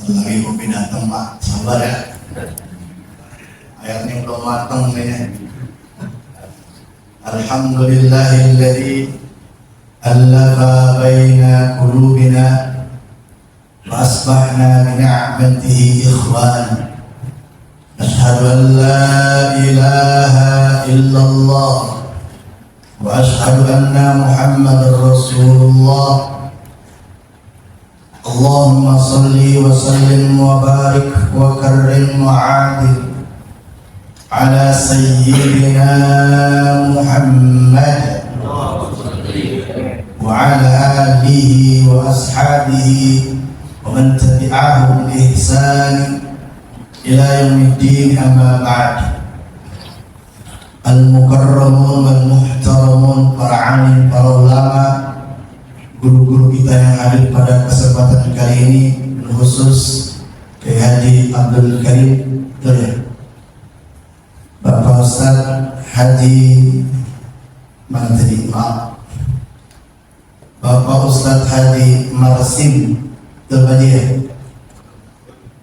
Lagi kopi datang Pak, sabar ya. Ayatnya belum matang nih. Alhamdulillahilladzi allafa baina qulubina wa asbahna bi ni'matihi ikhwan. Asyhadu an la ilaha illallah wa asyhadu anna Muhammadar Rasulullah. Allahumma salli wa sallim wa barik wa karrim wa adil ala sayyidina Muhammad wa ala alihi wa ashabihi wa man tabi'ahum bi ihsan ila yaumiddin, amma ba'd. Al-mukarramun wal muhtaramun, para alim, para ulama, guru-guru kita yang hadir pada kesempatan kali ini, khusus Kiai Haji Abdul Karim, Bapak Ustaz Haji Bapak Ustaz Haji Marsim Terbajian,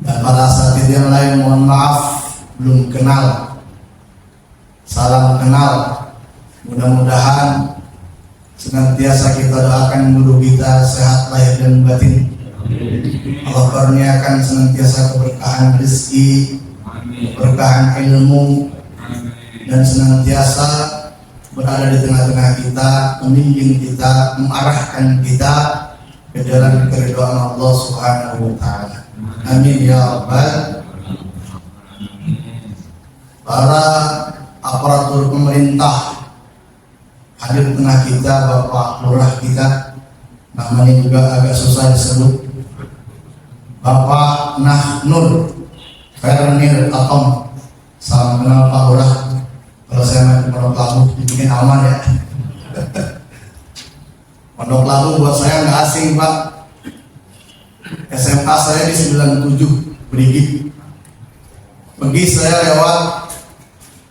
dan para asatidz yang lain, mohon maaf belum kenal, salam kenal. Mudah-mudahan senantiasa kita doakan guru kita sehat lahir dan batin. Allah karuniakan senantiasa keberkahan rezeki, keberkahan ilmu, dan senantiasa berada di tengah-tengah kita, membimbing kita, mengarahkan kita ke jalan keridhaan Allah Subhanahu wa taala. Amin ya rabbal. Para aparatur pemerintah hadir tengah kita, Bapak Lurah kita, namanya juga agak susah disebut, Bapak Nahnur Fernil Atom. Salam kenal Pak Lurah. Kalau saya main di Pondok Labu dibikin aman ya. Pondok Labu buat saya nggak asing Pak. SMA saya di 97 Brigit. Pergi saya lewat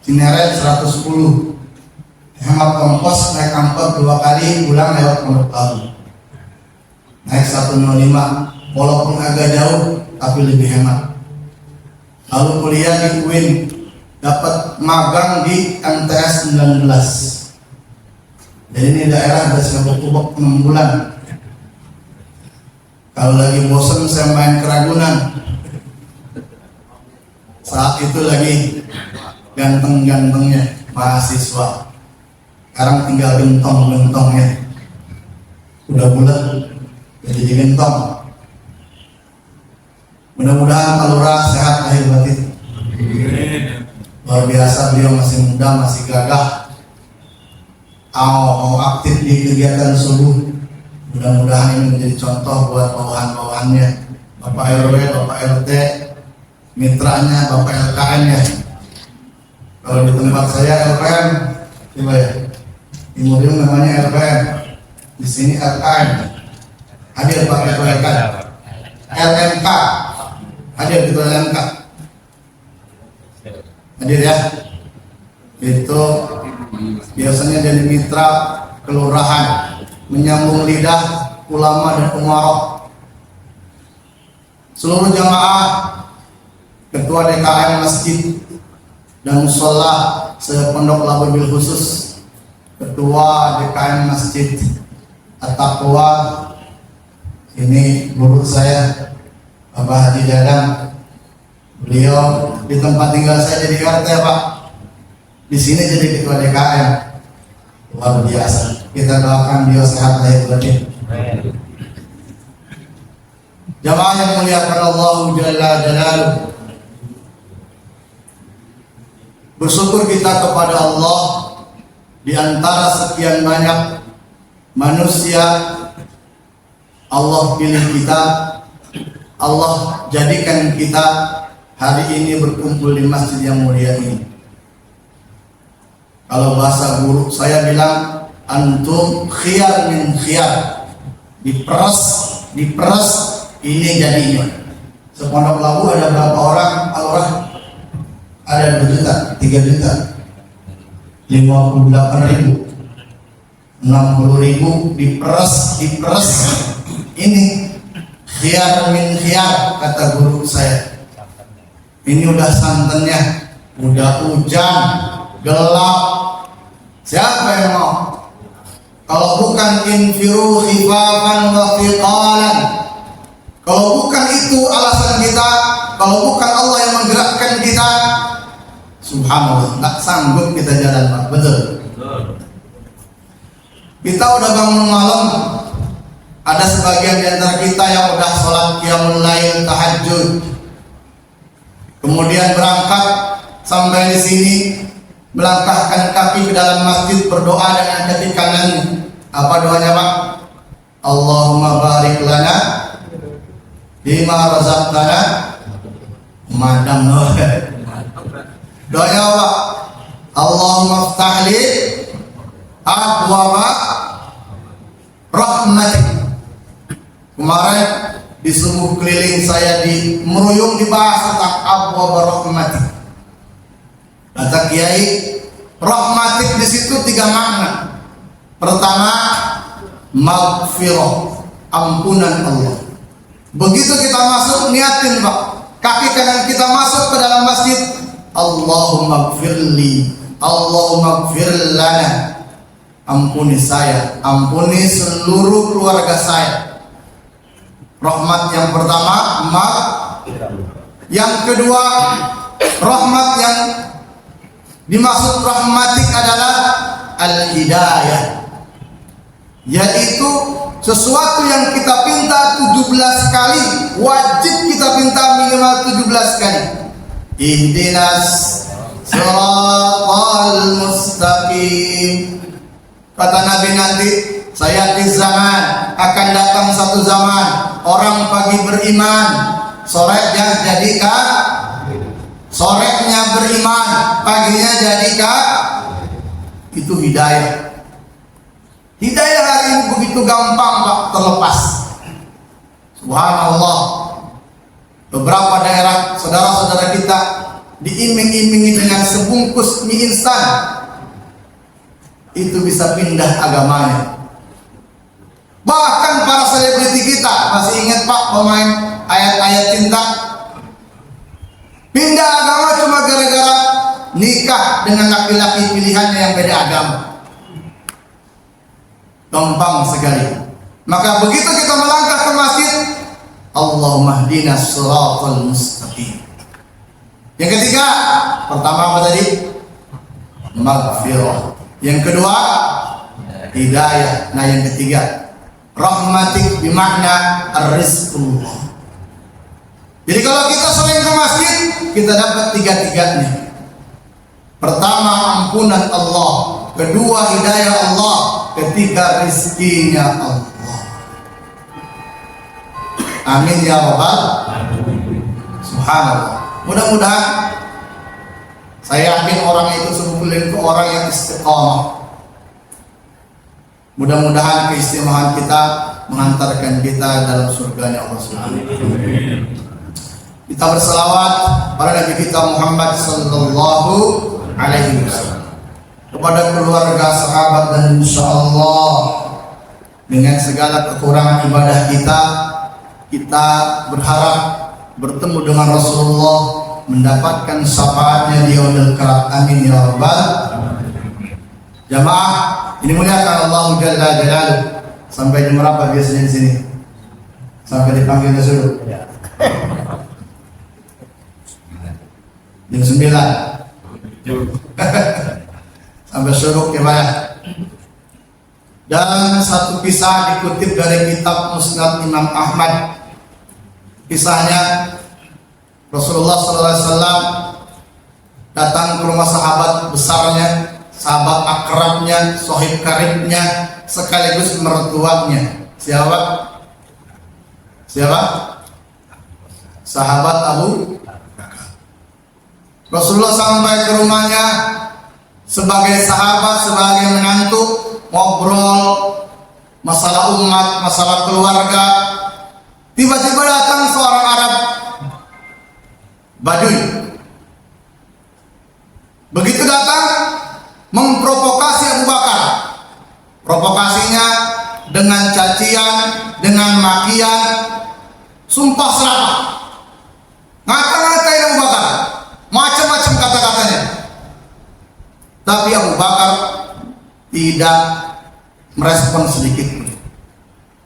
Cineret 110. Hemat ongkos naik angkot 2 kali, pulang lewat Pondok Labu. Naik 105, walaupun agak jauh tapi lebih hemat. Lalu kuliah di UIN, dapat magang di MTS 19. Jadi ini daerah ada sebok-sebok 6 bulan. Kalau lagi bosan saya main ke Ragunan. Saat itu lagi ganteng-gantengnya mahasiswa. Sekarang tinggal gentong-gentongnya. Udah bulat jadi gentong. Mudah-mudahan Pak Lurah sehat lahir batin. Luar biasa, beliau masih muda, masih gagah, mau aktif di kegiatan subuh. Mudah-mudahan ini menjadi contoh buat bawahan-bawahannya, Bapak RW, Bapak RT, mitranya, Bapak LKM ya. Kalau di tempat saya LKM, coba ya, di mobil namanya LKM, di sini LKM. Hadir Pak Ketua LKM, LMK, hadir Ketua LMK. Hadir ya. Itu biasanya jadi mitra kelurahan, menyambung lidah ulama dan umarok. Seluruh jamaah, ketua DKM masjid dan mushola sepondok Labu bil khusus, ketua DKM masjid At-Taqwa, ini guru saya Bapak Haji Dadang. Beliau di tempat tinggal saya jadi RT Pak, di sini jadi ketua DKM. Luar biasa. Kita doakan beliau sehat lahir batin. Jamaah yang muliakan Allah Jalla Jalaluh, bersyukur kita kepada Allah. Di antara sekian banyak manusia, Allah pilih kita, Allah jadikan kita hari ini berkumpul di masjid yang mulia ini. Kalau bahasa guru saya bilang, antum khiyar min khiyar, diperas ini jadinya. Sepondok Labu ada berapa orang? Orang ada 2 juta, 3 juta, 58.000, 60.000, diperas ini Khiyar min khiyar, kata guru saya. Ini udah santannya, udah hujan, gelap. Siapa yang mau? Kalau bukan infiru khifafan wa thiqalan. Kalau bukan itu alasan kita, kalau bukan Allah yang menggerakkan kita, subhanallah, nggak sanggup kita jalan, Pak. Betul. Kita udah bangun malam. Ada sebagian di antara kita yang udah sholat qiyamul lail, tahajud. Kemudian berangkat sampai di sini, melangkahkan kaki ke dalam masjid, berdoa dengan kaki kanan. Apa doanya, Pak? Allahumma barik lana bima razaqtana. Madam doanya apa? Allahumma ftahli abwaba rahmatik. Kemarin di subuh keliling saya di meruyung dibahas tentang abwaba rahmatik. Kata Kiai, rahmatik di situ 3 makna. Pertama, maghfirah, ampunan Allah. Begitu kita masuk, niatin, Pak, kaki kanan kita masuk ke dalam masjid, Allahumma gfirli, Allahumma gfir lana, ampuni saya, ampuni seluruh keluarga saya. Rahmat yang pertama, yang kedua, rahmat yang dimaksud rahmatik adalah al-hidayah, yaitu sesuatu yang kita pinta 17 kali, wajib kita pinta minimal 17 kali. Ihdinas siratal mustaqim. Kata Nabi, nanti saya di zaman akan datang satu zaman, orang pagi beriman, sorenya jadi sorenya beriman, paginya jadi itu hidayah. Hidayah hari ini begitu gampang, Pak, terlepas. Subhanallah. Beberapa daerah saudara-saudara kita diiming-imingi dengan sebungkus mie instan, itu bisa pindah agamanya. Bahkan para selebriti kita, masih ingat, Pak, pemain ayat-ayat cinta, pindah agama cuma gara-gara nikah dengan laki-laki pilihannya yang beda agama. Gampang sekali. Maka begitu kita melangkah ke masjid, Allahumma hdinas siratal mustaqim. Yang ketiga, pertama apa tadi? Maghfirah. Yang kedua, hidayah. Nah, yang ketiga, rahmatik bimakna ar-rizqullah. Jadi kalau kita sering ke masjid, kita dapat 3-3-nya. Pertama, ampunan Allah. Kedua, hidayah Allah. Ketiga, rizkinya Allah. Amin ya rabbal. Subhanallah. Mudah-mudahan, saya yakin orang itu sebetulnya itu orang yang istiqamah. Mudah-mudahan keistimewaan kita mengantarkan kita dalam surganya Allah Subhanahu wa taala. Kita berselawat pada Nabi kita Muhammad sallallahu alaihi wasallam, kepada keluarga, sahabat, dan insyaallah dengan segala kekurangan ibadah kita berharap bertemu dengan Rasulullah, mendapatkan syafaatnya di yaumil qiyamah. Amin ya rabbal. Jamaah ini muliakan Allah Jalla Jalaluhu. Sampai jam berapa biasanya di sini? Sampai dipanggil ke suruh. Jam 9. Sampai suruh kemana? Dan satu kisah dikutip dari kitab Musnad Imam Ahmad. Kisahnya, Rasulullah SAW datang ke rumah sahabat besarnya, sahabat akrabnya, sohib karibnya, sekaligus mertuanya. Siapa? Sahabat Abu Bakar. Rasulullah sampai ke rumahnya sebagai sahabat, sebagai menantu, ngobrol masalah umat, masalah keluarga. Tiba-tiba datang seorang Arab Baduy. Begitu datang, memprovokasi Abu Bakar. Provokasinya dengan cacian, dengan makian, sumpah serapah, ngata-ngatain Abu Bakar, macam-macam kata-katanya. Tapi Abu Bakar tidak merespon sedikit pun.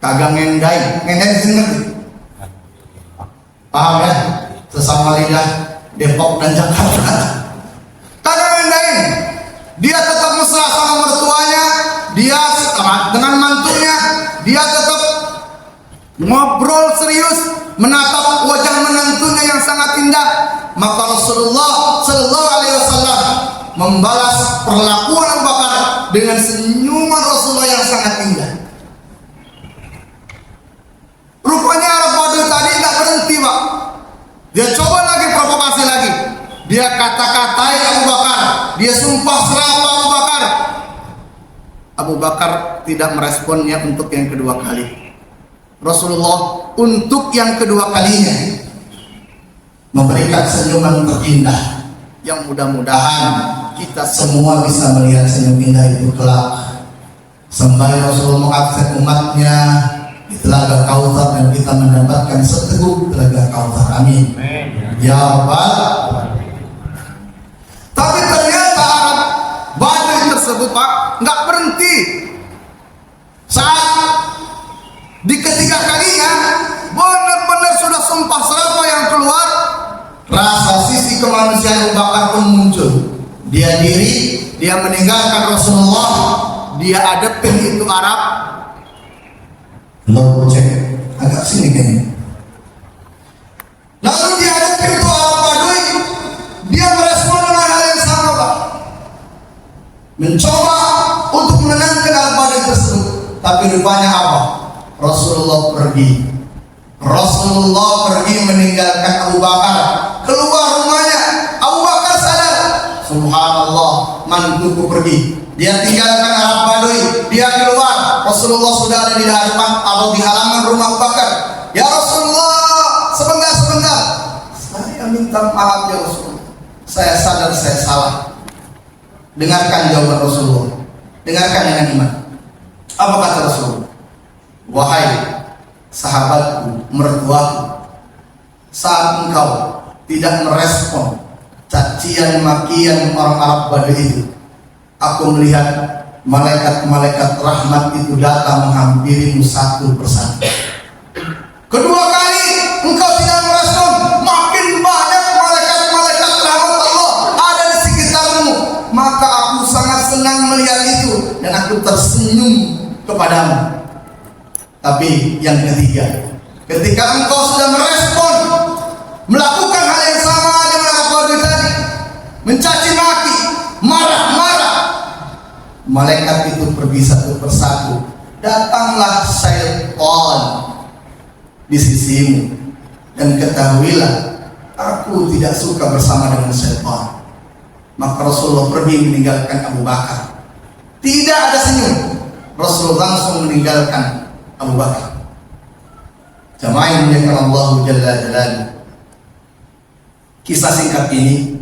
Kagak ngendai di sini ngerti? Paham ya? Sesama lidah Depok dan Jakarta. Kagak ngendain. Dia tetap mesra sama mertuanya, dia dengan mantunya, dia tetap ngobrol serius, menatap wajah menantunya yang sangat indah. Maka Rasulullah Sallallahu Alaihi Wasallam membalas perlakuan Abu Bakar dengan senyuman Rasulullah yang sangat indah. Rupanya Arab Badui tadi tidak berhenti, Pak. Dia coba lagi provokasi lagi. Dia kata-katai Abu Bakar, dia sumpah serapah Abu Bakar. Abu Bakar tidak meresponnya untuk yang kedua kali. Rasulullah untuk yang kedua kalinya memberikan senyuman terindah yang mudah-mudahan kita semua bisa melihat senyum indah itu kelak sembari Rasulullah mengabsen umatnya di Telaga Kautsar dan kita mendapatkan seteguk Telaga Kautsar. Amin ya Rabbal. Tapi ternyata Arab Badui tersebut, Pak, nggak berhenti. Saat di ketiga kalinya benar-benar sudah sumpah serapah yang keluar, rasa sisi kemanusiaan Abu Bakar pun muncul. Dia diri, dia meninggalkan Rasulullah, dia adepin itu Arab. Lo cek agak sini kayaknya. Lalu dia adepin itu Arab Badui, dia merespon dengan hal yang sama, Pak. Mencoba untuk menenangkan Arab Badui tersebut, tapi rupanya apa? Rasulullah pergi. Rasulullah pergi meninggalkan Abu Bakar, keluar rumahnya. Abu Bakar sadar, subhanallah, mantuku pergi. Dia tinggalkan Arab Badui, dia keluar. Rasulullah sudah ada di hadapan atau di halaman rumah Abu Bakar. Ya Rasulullah, sebentar. Saya minta maaf ya Rasulullah. Saya sadar saya salah. Dengarkan jawaban Rasulullah. Dengarkan dengan iman. Apa kata Rasulullah? Wahai sahabatku, mertuaku, saat engkau tidak merespon cacian makian orang Arab Badui itu, aku melihat malaikat-malaikat rahmat itu datang menghampirimu satu persatu. Kedua kali engkau tidak merespon, makin banyak malaikat-malaikat rahmat Allah ada di sekitarmu. Maka aku sangat senang melihat itu dan aku tersenyum kepadamu. Tapi yang ketiga, ketika engkau sudah merespon, melakukan hal yang sama dengan Arab Badui tadi, mencaci maki, marah-marah, malaikat itu pergi satu persatu. Datanglah syaitan di sisimu, dan ketahuilah aku tidak suka bersama dengan syaitan. Maka Rasulullah pergi meninggalkan Abu Bakar. Tidak ada senyum. Rasulullah langsung meninggalkan Abu Bakar. Jamaah yang dimuliakan Allah Jalla Jalaluhu. Kisah singkat ini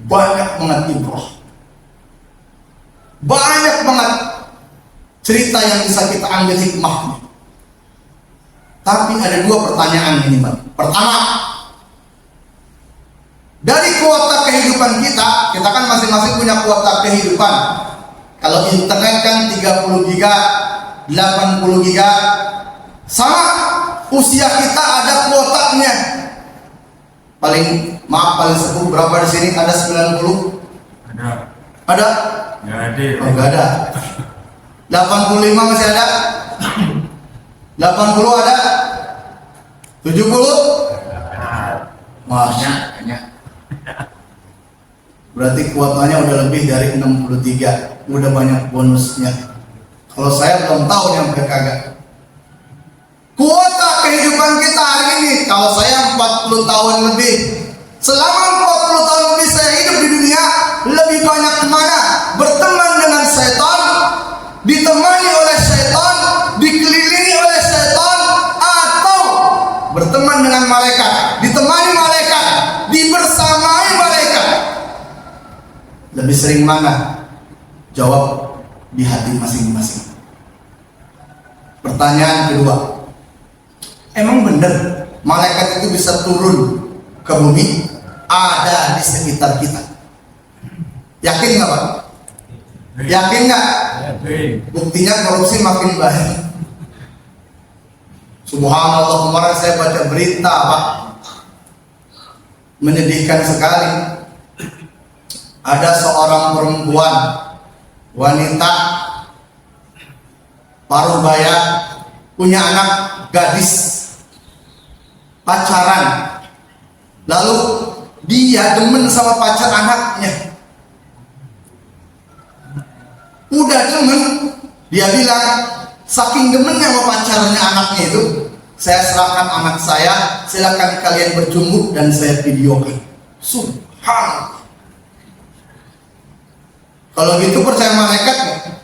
banyak banget ibrah, banyak banget cerita yang bisa kita ambil hikmahnya. Tapi ada dua pertanyaan ini, Bang. Pertama, dari kuota kehidupan kita kan masing-masing punya kuota kehidupan. Kalau internet kan 30 giga, 80 giga, sama usia kita ada kuotanya. Paling sepuh berapa di sini? Ada 90? Ada? Nggak ada. Oh, nggak ada. 85 masih ada? 80 ada? 70? Masya. Berarti kuotanya udah lebih dari 63. Udah banyak bonusnya. Kalau saya belum tahu yang kagak. Kuota kehidupan kita hari ini, kalau saya 40 tahun lebih, selama 40 tahun lebih saya hidup di dunia, lebih banyak kemana? Berteman dengan setan, ditemani oleh setan, dikelilingi oleh setan, atau berteman dengan malaikat, ditemani malaikat, dibersamai malaikat. Lebih sering mana? Jawab di hati masing-masing. Pertanyaan kedua, emang benar malaikat itu bisa turun ke bumi, ada di sekitar kita. Yakin nggak Pak? Yakin nggak? Buktinya korupsi makin banyak. Subhanallah, kemarin saya baca berita Pak, menyedihkan sekali. Ada seorang perempuan, wanita parubaya, punya anak gadis, pacaran, lalu dia demen sama pacar anaknya. Udah demen, dia bilang saking demennya sama pacarnya anaknya itu, saya serahkan anak saya, silakan kalian berjumpa dan saya videokan. Subhanallah. Kalau gitu percaya malaikat nggak?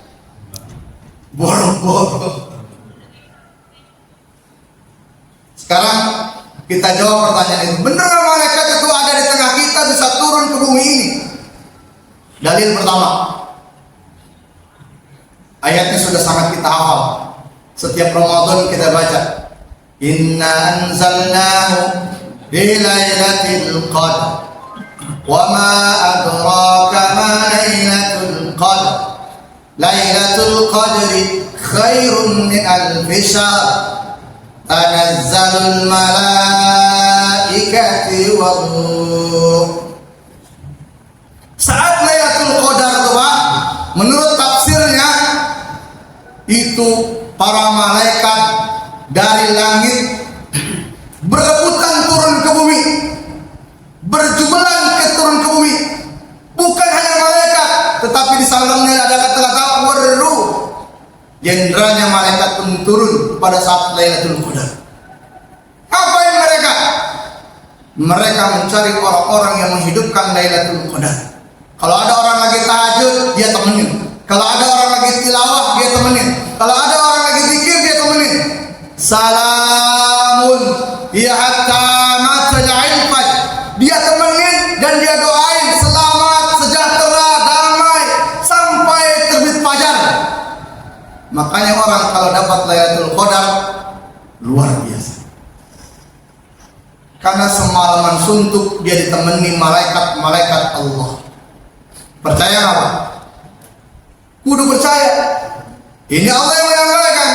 Boro-boro. Sekarang kita jawab pertanyaan itu. Benar malaikat itu ada di tengah kita, bisa turun ke bumi ini? Dalil pertama, ayatnya sudah sangat kita hafal. Setiap Ramadan kita baca, Inna anzalnahu fi lailatul qadr wa ma adraka ma lailatul qadr lailatul qadri khairun min alfi syahr tanazzalul malaikati war-ruh. Saat Lailatul Qadar itu Pak, menurut tafsirnya itu para malaikat dari langit berebutan turun ke bumi, berjumlah turun ke bumi. Bukan hanya malaikat, tetapi di sampingnya ada kata-kata war-ruh. Jenderalnya malaikat pun turun pada saat Lailatul Qadar. Apa yang mereka? Mereka mencari orang-orang yang menghidupkan Lailatul Qadar. Kalau ada orang lagi tahajud, dia temenin. Kalau ada orang lagi tilawah, dia temenin. Kalau ada orang lagi zikir, dia temenin. Salamun ya hatta matla'il fajr. Dia temenin dan dia doain selamat, sejahtera, damai sampai terbit fajar. Makanya orang kalau dapat Lailatul Qadar luar biasa. Karena semalaman suntuk dia ditemani malaikat-malaikat Allah. Percaya apa? Kudu percaya. Ini Allah yang menyampaikan.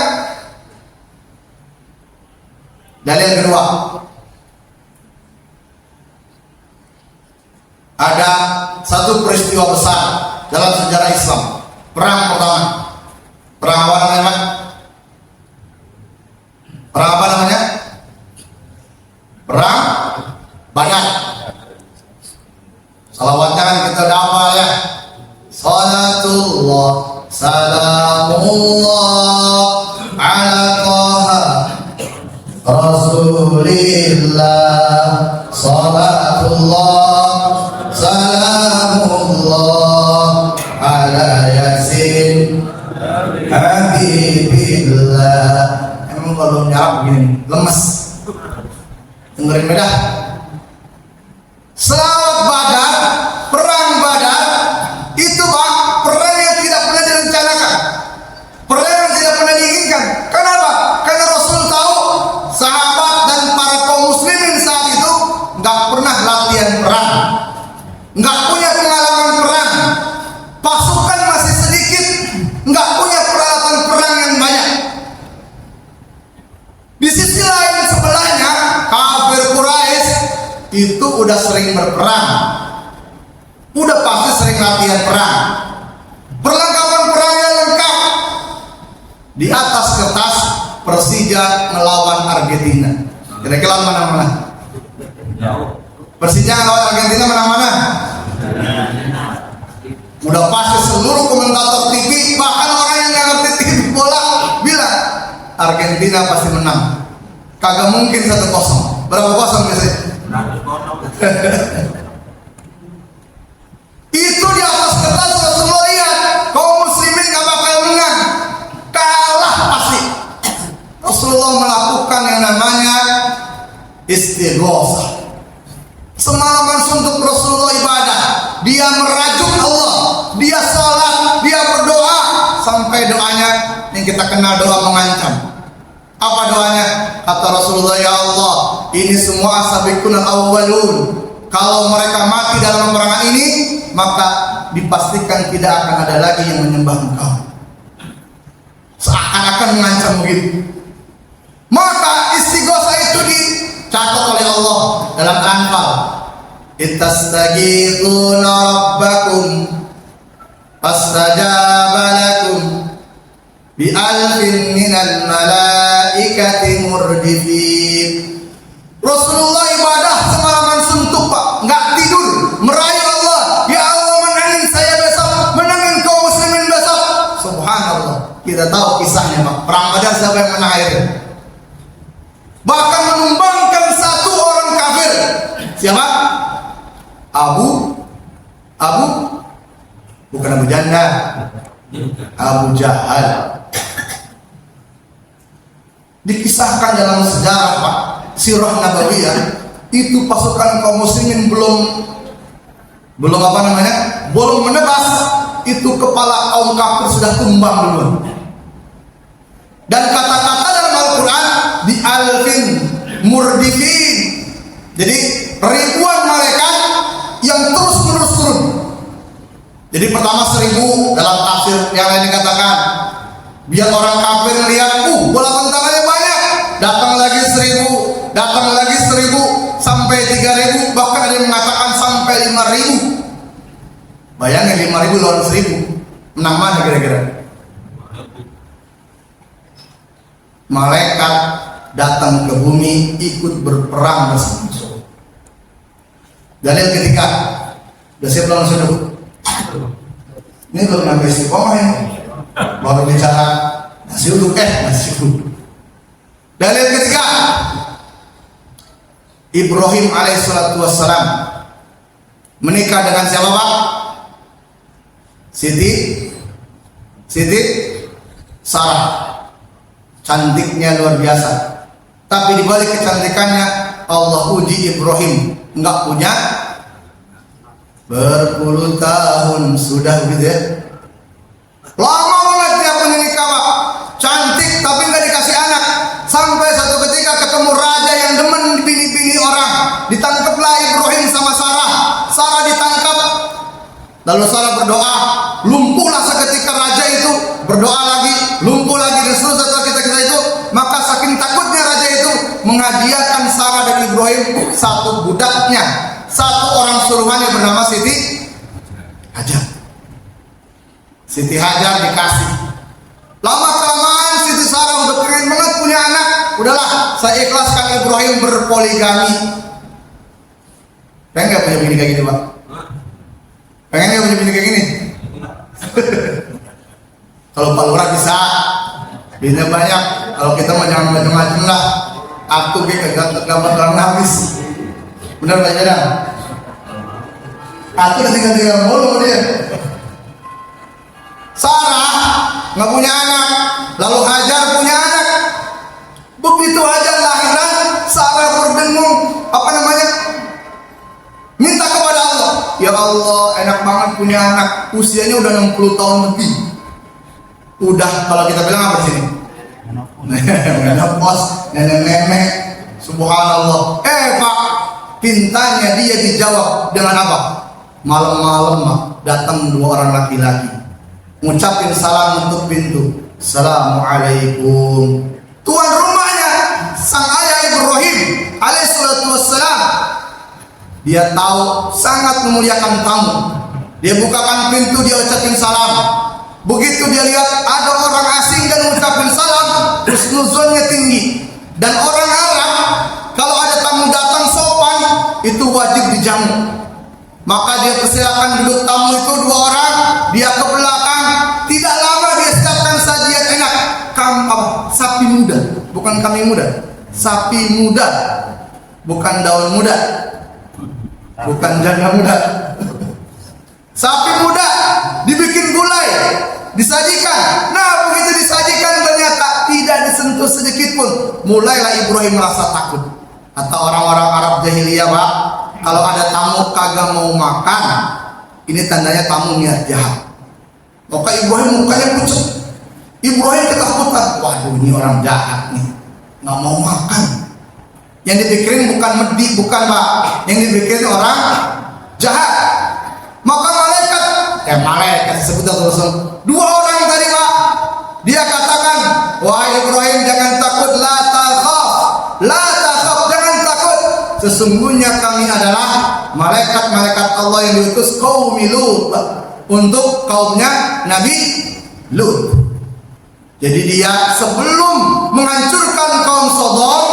Dalil kedua, ada satu peristiwa besar dalam sejarah Islam, perang pertama. Perang apa namanya? Perang apa namanya? Perang Badar. Salawatnya kan kita udah hafal ya. Salatullah, salamullah ala Taha Rasulillah. Salatullah, salamullah ala Yasin Habibillah. Emang kalau nyarap begini lemes. Dengerin beda. Selamat Badar, perang Badar itu Pak, perang yang tidak pernah direncanakan, perang yang tidak pernah diinginkan. Kenapa? Karena Rasul tahu sahabat dan para kaum muslimin saat itu nggak pernah latihan perang, nggak punya pengalaman perang, pasukan masih sedikit, nggak punya peralatan perang yang banyak. Di sisi lain sebelahnya kafir Quraisy itu udah sering berperang, udah pasti sering latihan perang, perlengkapan perangnya lengkap. Di atas kertas Persija melawan Argentina, kira-kira mana-mana? Persija melawan Argentina mana-mana? Udah pasti seluruh komentator TV, bahkan orang yang nggak ngerti TV bola bilang Argentina pasti menang. Kagak mungkin 1-0. Berapa kosong biasanya? Itu di atas kertas Rasulullah lihat kaum muslimin gak bakal menang, kalah pasti. Rasulullah melakukan yang namanya istighosah. Semalaman suntuk Rasulullah ibadah, dia merajuk Allah, dia sholat, dia berdoa sampai doanya yang kita kenal doa mengancam. Apa doanya? Kata Rasulullah, ya Allah, ini semua asabiqun al-awwalun. Kalau mereka mati dalam peperangan ini, maka dipastikan tidak akan ada lagi yang menyembah engkau. Seakan-akan mengancam begitu. Maka istighosah itu dicatat oleh Allah dalam Anfal. Ittastaghithuna rabbakum fastajaba lakum bi alfin minal malaikati murdifin. Rasulullah ibadah semalaman suntuk Pak, nggak tidur, merayu Allah. Ya Allah, menangin saya besok, menangin kaum muslimin besok. Subhanallah, kita tahu kisahnya Pak. Perang Badar siapa yang menang akhirnya? Bahkan menumbangkan satu orang kafir. Siapa? Bukan Abu Janda, Abu Jahal. Dikisahkan dalam sejarah Pak, Sirah Nabawiyah, itu pasukan kaum muslimin belum menebas, itu kepala kaum kafir sudah tumbang duluan. Dan kata-kata dalam Al-Quran di alfin murdifin, jadi ribuan malaikat yang terus-menerus turun. Jadi pertama 1000 dalam tafsir yang lain dikatakan biar orang kafir melihat, bola tentaranya banyak, datang lagi 1000, datang lagi 1000 sampai 3000, bahkan ada yang mengatakan sampai 5000. Bayangin 5000 lawan 1000, menang mana kira-kira? Malaikat datang ke bumi ikut berperang bersama musuh. Dalil ketika udah siap lawan sudah. Ini belum sampai istiqomah ya, baru bicara nasi uduk. Dalil ketiga, Ibrahim alaihissalatu wassalam menikah dengan siapa Pak? Siti Sarah. Cantiknya luar biasa. Tapi di balik kecantikannya Allah uji Ibrahim, enggak punya, berpuluh tahun sudah gitu ya. Lama banget dia punya nikah Pak. Cantik tapi enggak dikasih anak. Sampai satu ketika ketemu raja yang demen bini-bini orang. Ditangkaplah Ibrahim sama Sarah. Sarah ditangkap. Lalu Sarah berdoa, lumpuhlah seketika raja itu, berdoa lagi, lumpuh lagi, dan seterusnya kita itu. Maka saking takutnya raja itu menghadiahkan Sarah dan Ibrahim satu budaknya, satu orang suruhannya bernama Siti Hajar. Siti Hajar dikasih. Lama kelamaan Siti Sarah udah pengen banget punya anak. Udahlah, saya ikhlaskan Ibrahim berpoligami. Pengen nggak punya bini kayak gini Pak? Pengen nggak punya bini kayak gini? Kalau Pak Lurah bisa, bininya banyak. Kalau kita mau jangan macam-macam lah. Aku kagak bakalan habis. Benar Pak Jadang? Aku udah tinggal mulu dia. Sarah nggak punya anak, lalu Hajar punya anak. Begitu Hajar lahiran, Sarah berdengung, minta kepada Allah, ya Allah, enak banget punya anak, usianya udah 60 tahun lebih. Udah, kalau kita bilang apa sini? Menopause, nenek-nenek. Subhanallah. Pak, pintanya dia dijawab dengan apa? Malam-malam datang 2 orang laki-laki, ngucapin salam untuk pintu. Assalamualaikum. Tuan rumahnya sang ayah Ibrahim alaihissalatu wassalam. Dia tahu sangat memuliakan tamu. Dia bukakan pintu, dia ucapin salam. Begitu dia lihat ada orang asing dan ucapin salam, husnuzonnya tinggi. Dan orang Arab kalau ada tamu datang sopan itu wajib dijamu. Maka dia persilakan duduk tamu itu 2 orang, dia ke belakang. Tidak lama dia siapkan sajian enak. Sapi muda, bukan kami muda. Sapi muda, bukan daun muda, bukan janda muda. Sapi muda dibikin gulai, disajikan. Nah, begitu disajikan ternyata tidak disentuh sedikit pun. Mulailah Ibrahim merasa takut. Atau orang-orang Arab jahiliyah Pak, kalau ada tamu kagak mau makan, ini tandanya tamu niat jahat. Maka Ibrahim mukanya pucat. Ibrahim ketakutan. Waduh, ini orang jahat nih, nggak mau makan. Yang dipikirin bukan medit, bukan Pak. Yang dipikirin orang jahat. Maka malaikat disebut Rasul. Dua orang tadi Pak. Dia katakan, wahai Ibrahim jangan takut, la takhaf, jangan takut. Sesungguhnya kami adalah malaikat-malaikat Allah yang diutus kaum Lut untuk kaumnya Nabi Lut. Jadi dia sebelum menghancurkan kaum Sodom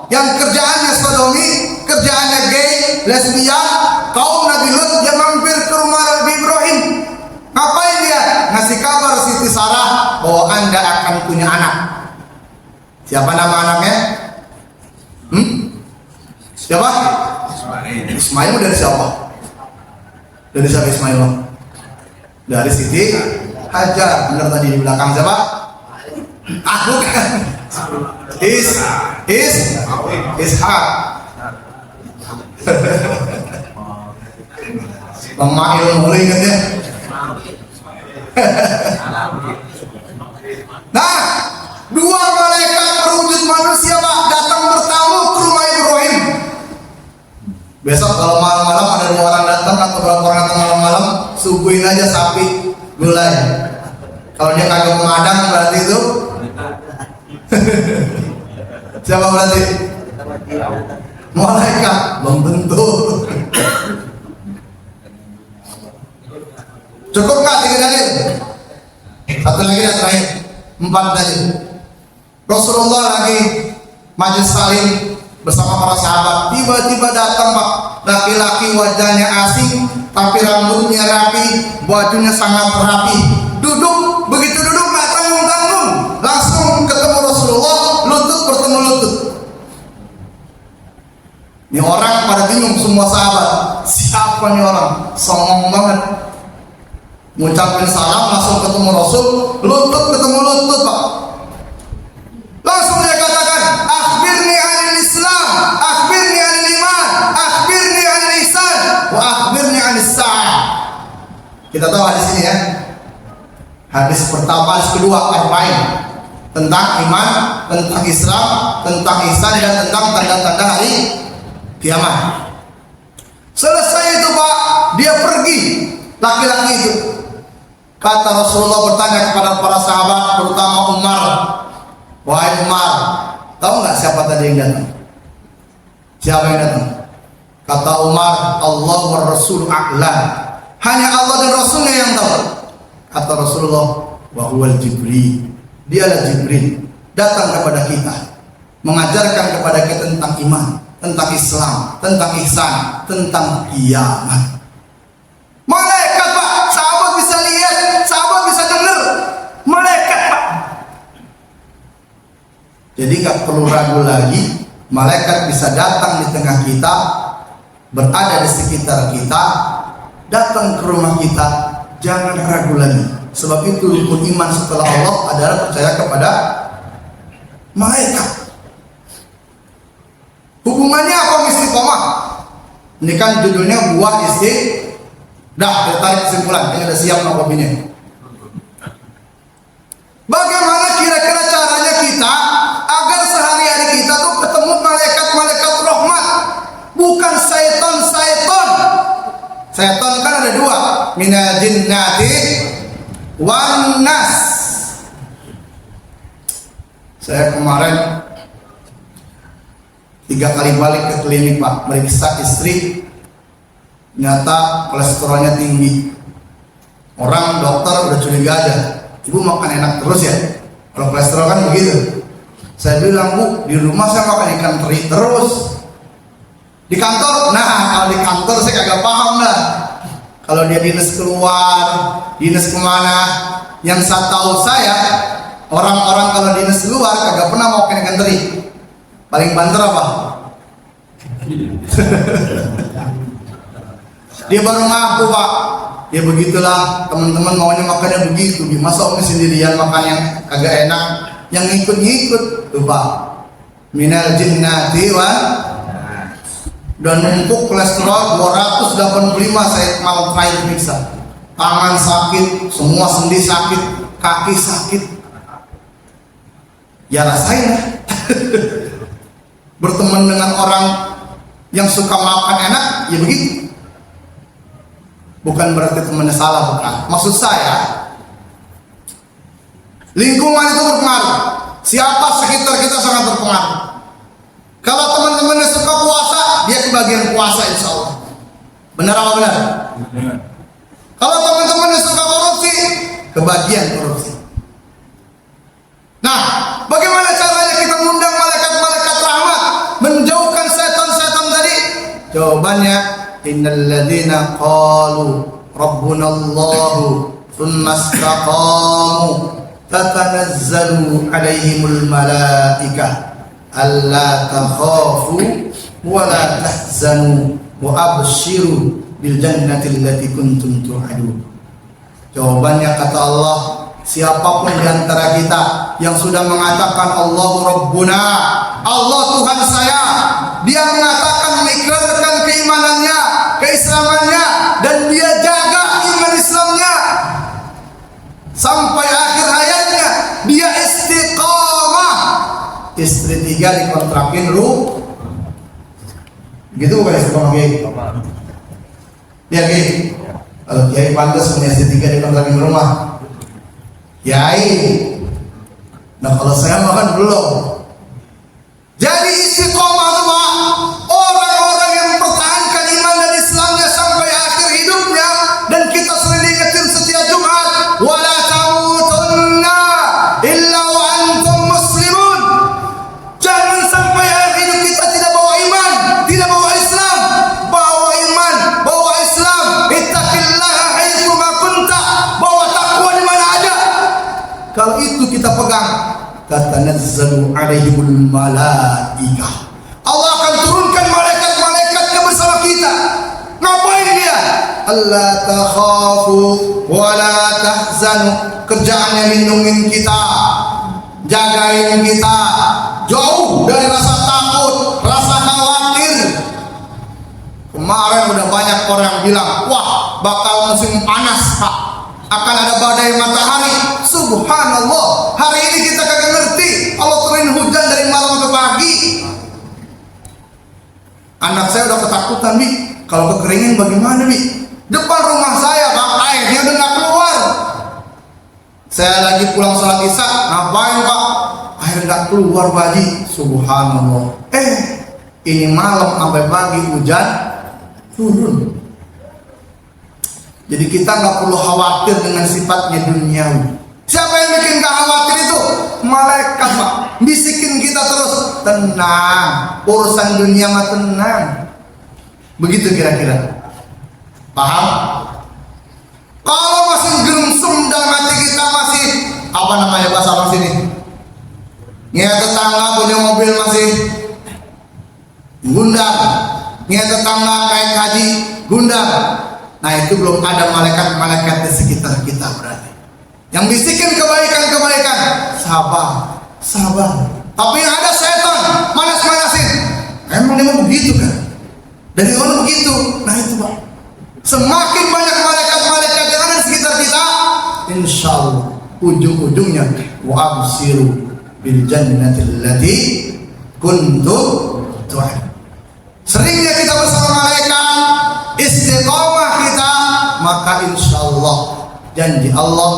yang kerjaannya sodomi, kerjaannya gay, lesbian, kaum Nabi Lut dia mampir ke rumah Nabi Ibrahim. Ngapain dia? Ngasih kabar Siti Sarah bahwa Anda akan punya anak. Siapa nama anaknya? Siapa? Ismail dari siapa? Dari siapa Ismail? Dari Siti Hajar. Benar tadi di belakang siapa? Aku kan. Ishak. Lemah ilmu ingat ya. Nah, dua malaikat berwujud manusia Pak datang bertamu ke rumah Ibrahim. Besok kalau malam-malam ada dua orang datang atau berapa orang datang malam-malam, suguhin aja sapi gulai. Kalau dia kagak mengadang berarti itu siapa berarti? Malaikat membentuk. Cukup nggak 3 dalil? Satu lagi dan terakhir, 4 dalil. Rasulullah lagi majlis salim bersama para sahabat. Tiba-tiba datang Pak, laki-laki wajahnya asing, tapi rambutnya rapi, bajunya sangat rapi. Duduk, begitu duduk nggak tanggung-tanggung, langsung ketemu Rasulullah, lutut bertemu lutut. Ini orang pada bingung semua sahabat, siapa nih orang? Songong banget. Mengucapkan salam langsung ketemu Rasul, lutut ketemu lutut Pak. Langsung dia katakan, akhbirni anil Islam, akhbirni anil iman, akhbirni anil ihsan, wa akhbirni anis sa'ah. Kita tahu hadis ini ya. Hadis pertama, hadis kedua, arba'in, tentang iman, tentang Islam, tentang ihsan dan tentang tanda-tanda hari kiamat. Selesai itu Pak, dia pergi, laki-laki itu. Kata Rasulullah bertanya kepada para sahabat, terutama Umar, wahai Umar, tahu nggak siapa tadi yang datang? Siapa yang datang? Kata Umar, Allah wa Rasul a'lam. Hanya Allah dan Rasulnya yang tahu. Kata Rasulullah, wa huwal Jibril. Dialah Jibril, datang kepada kita, mengajarkan kepada kita tentang iman, tentang Islam, tentang ihsan, tentang kiamat. Malaikat Pak, sahabat bisa lihat, sahabat bisa dengar. Malaikat Pak. Jadi gak perlu ragu lagi, malaikat bisa datang di tengah kita, berada di sekitar kita, datang ke rumah kita. Jangan ragu lagi. Sebab itu rukun iman setelah Allah adalah percaya kepada malaikat. Hubungannya apa istiqomah? Ini kan judulnya buah istiqomah. Dah, kita tarik kesimpulan. Ini udah siap kopinya. Bagaimana kira-kira caranya kita agar sehari-hari kita tuh ketemu malaikat-malaikat rahmat, bukan syaitan-syaitan. Syaitan kan ada 2, minal jinnati wan nas. Saya kemarin 3 kali balik ke klinik Pak, meriksa istri. Ternyata kolesterolnya tinggi. Orang dokter udah curiga aja, ibu makan enak terus ya? Kalau kolesterol kan begitu. Saya bilang, Bu, di rumah saya makan ikan teri terus. Di kantor, nah kalau di kantor saya kagak paham lah. Kalau dia dinas keluar, dinas kemana? Yang saya tahu saya, orang-orang kalau dinas keluar kagak pernah mau makan ikan teri. Paling banter apa? Dia baru ngaku Pak. Ya begitulah, teman-teman maunya makannya begitu. Masa Umi sendirian makan yang agak enak, yang ngikut-ngikut tuh Pak. Minal jinnati wan. Dan numpuk kolesterol 285 saya mau terakhir periksa. Tangan sakit, semua sendi sakit, kaki sakit. Ya rasain lah. Berteman dengan orang yang suka makan enak, ya begitu. Bukan berarti temannya salah, bukan. Maksud saya, lingkungan itu berpengaruh. Siapa sekitar kita sangat berpengaruh. Kalau teman-temannya suka puasa, dia kebagian puasa insya Allah. Benar apa benar? Kalau teman-temannya suka korupsi, kebagian korupsi. Nah, bagaimana caranya kita mengundang malaikat-malaikat rahmat, menjauhkan setan-setan tadi? Jawabannya, innal ladzina qalu rabbunallahu tsumma istaqamu tatanazzalu alaihimul malaikah alla takhafu wa la tahzanu wa abshiru bil jannati allati kuntum tu'adun. Jawabannya kata Allah, siapapun di antara kita yang sudah mengatakan Allahu Rabbuna, Allah Tuhan saya, dia mengatakan mengikrarkan keimanannya, keislamannya, dan dia jaga iman Islamnya sampai akhir hayatnya, dia istiqamah. Istri 3 dikontrakin gitu bukan istiqamah Kiai? Ya Kiai, kalau Kiai pantas punya istri 3 dikontrakin rumah. Kiai, nah kalau saya makan belum. Jadi istiqomah itu orang-orang yang mempertahankan iman dan Islamnya sampai akhir hidupnya. Dan kita sering diingetin setiap Jumat, wala tamutunna illa wa antum muslimun. Jangan sampai akhir hidup kita tidak bawa iman, tidak bawa Islam. Bawa iman, bawa Islam. Ittaqillaha haitsu ma kunta. Bawa takwa di mana aja. Kalau itu kita pegang, tatanazzalu alaihimul malaikah. Allah akan turunkan malaikat-malaikatnya bersama kita. Ngapain dia? Allah takhafu wa la tahzanu. Kerjaannya lindungin kita, jagain kita, jauh dari rasa takut, rasa khawatir. Kemarin udah banyak orang yang bilang, wah bakal musim panas Pak, akan ada badai matahari. Subhanallah, hari ini kita kagak ngerti. Allah turunin hujan dari malam ke pagi. Anak saya udah ketakutan Bi, kalau kekeringan bagaimana Bi? Depan rumah saya Pak, airnya udah gak keluar. Saya lagi pulang sholat isya, ngapain Pak? Air gak keluar Pak Haji. Subhanallah. Ini malam sampai pagi hujan turun. Jadi kita nggak perlu khawatir dengan sifatnya duniawi. Siapa yang bikin gak khawatir itu? Malaikat Pak, bisikin kita terus, tenang, urusan dunia mah tenang. Begitu kira-kira. Paham? Kalau masih gerungsum dalam hati kita, masih apa namanya bahasa orang sini? Ngiat tetangga punya mobil masih gundar, ngiat tetangga kayak haji gundar. Nah itu belum ada malaikat-malaikat di sekitar kita berarti. Yang bisikin kebaikan-kebaikan, sabar, sabar. Tapi yang ada setan, manas-manasin. Emang dia mau begitu kan? Dari mana begitu? Nah itu Pak. Semakin banyak malaikat-malaikat yang ada di sekitar kita, insya Allah ujung-ujungnya wa absiru bil jannati allati kuntum tu'adun. Seringnya kita bersama malaikat, istiqomah kita, maka insya Allah janji Allah,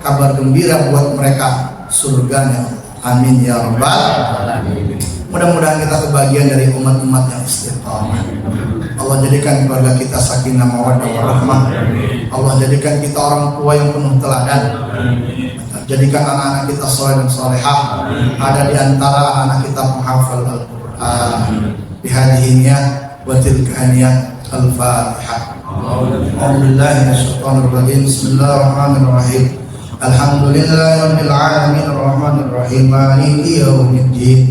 kabar gembira buat mereka surganya. Amin ya rabbal alamin. Mudah-mudahan kita kebagian dari umat-umat yang istiqomah. Allah jadikan keluarga kita sakinah mawaddah warahmah. Allah jadikan kita orang tua yang penuh teladan. Jadikan anak-anak kita soleh dan solehah. Ada di antara anak kita penghafal Al-Quran. Bihadihnya wa tilkahnya Al-Fatihah. A'udzubillahi Bismillahirrahmanirrahim. Alhamdulillahirabbil alamin arrahmanir rahim maliki yaumiddin.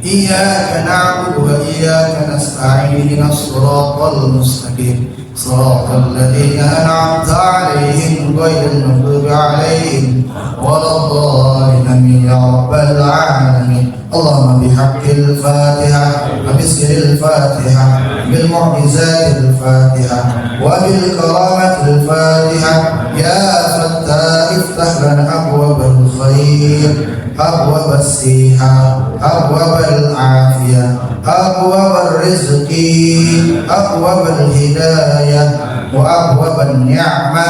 Iyyaka na'budu wa iyyaka nasta'in ihdinas siratal mustaqim. Siratal ladzina an'amta 'alaihim ghairil maghdubi 'alaihim waladdallin. Amin ya rabbal alamin. Allahumma bihaqqil Fatihah wa bismil Fatihah bil mu'jizatil Fatihah wa bil karamatil Fatihah ya Fattah iftah lana abwabal khair أبواب الصحة أبواب العافية أبواب الرزق أبواب الهداية وأبواب النعمة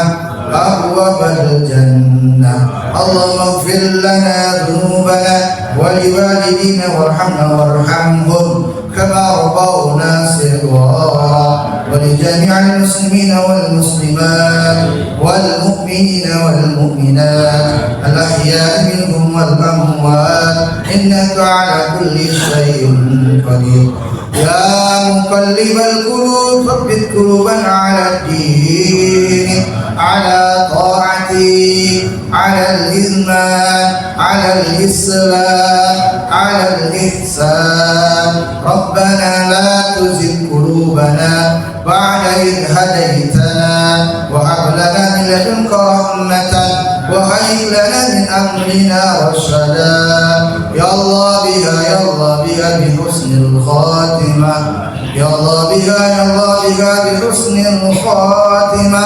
أبواب الجنة. اللهم اغفر لنا ذنوبنا ولوالدينا وارحمنا وارحمهم كما ربونا صغارا، ولجميع المسلمين والمسلمات والمؤمنين والمؤمنات الأحياء منهم والأموات إنك على كل شيء قدير. يا مقلب القلوب ثبت قلوبنا على الدين على طاعتك على الإيمان على الإسلام على الإحسان. ربنا لا تزغ قلوبنا بعد إذ هديتنا وهب لنا من لدنك رحمة وهيئ لنا من أمرنا رشدا. يا الله بها يا الله بها بحسن الخاتمة، يا الله بها يا الله بها بحسن الخاتمة،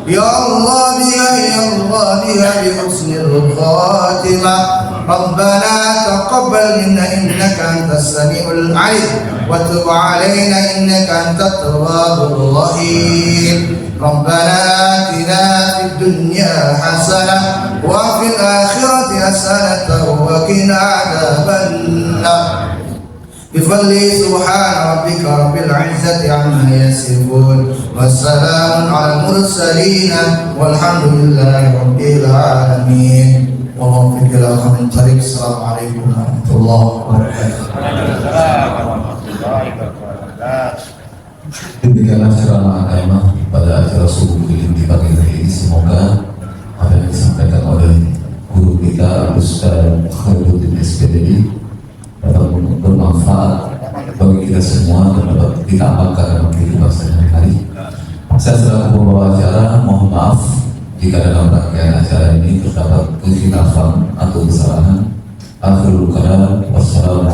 يا الله بها يا الله بها بحسن الخاتمة. ربنا تقبل منا إنك أنت السميع العليم وتب علينا إنك أنت التواب الرحيم. ربنا آتنا في الدنيا حسنة وفي الآخرة حسنة وقنا عذاب النار. بفضل سبحان ربك رب العزة عما يصفون والسلام على المرسلين والحمد لله رب العالمين. Wallahu a'lam bishawab. Assalamualaikum warahmatullahi wabarakatuh. Demikianlah ceramah agama pada acara subuh di pagi hari ini. Semoga apa yang disampaikan oleh guru kita Ustaz Khairuddin SPDI dapat bermanfaat bagi kita semua dan dapat kita amalkan dalam kehidupan sehari-hari. Saya selaku pembawa acara mohon maaf jika dalam rangkaian acara ini terdapat kekhilafan atau kesalahan. Akhirul kalam, wassalamualaikum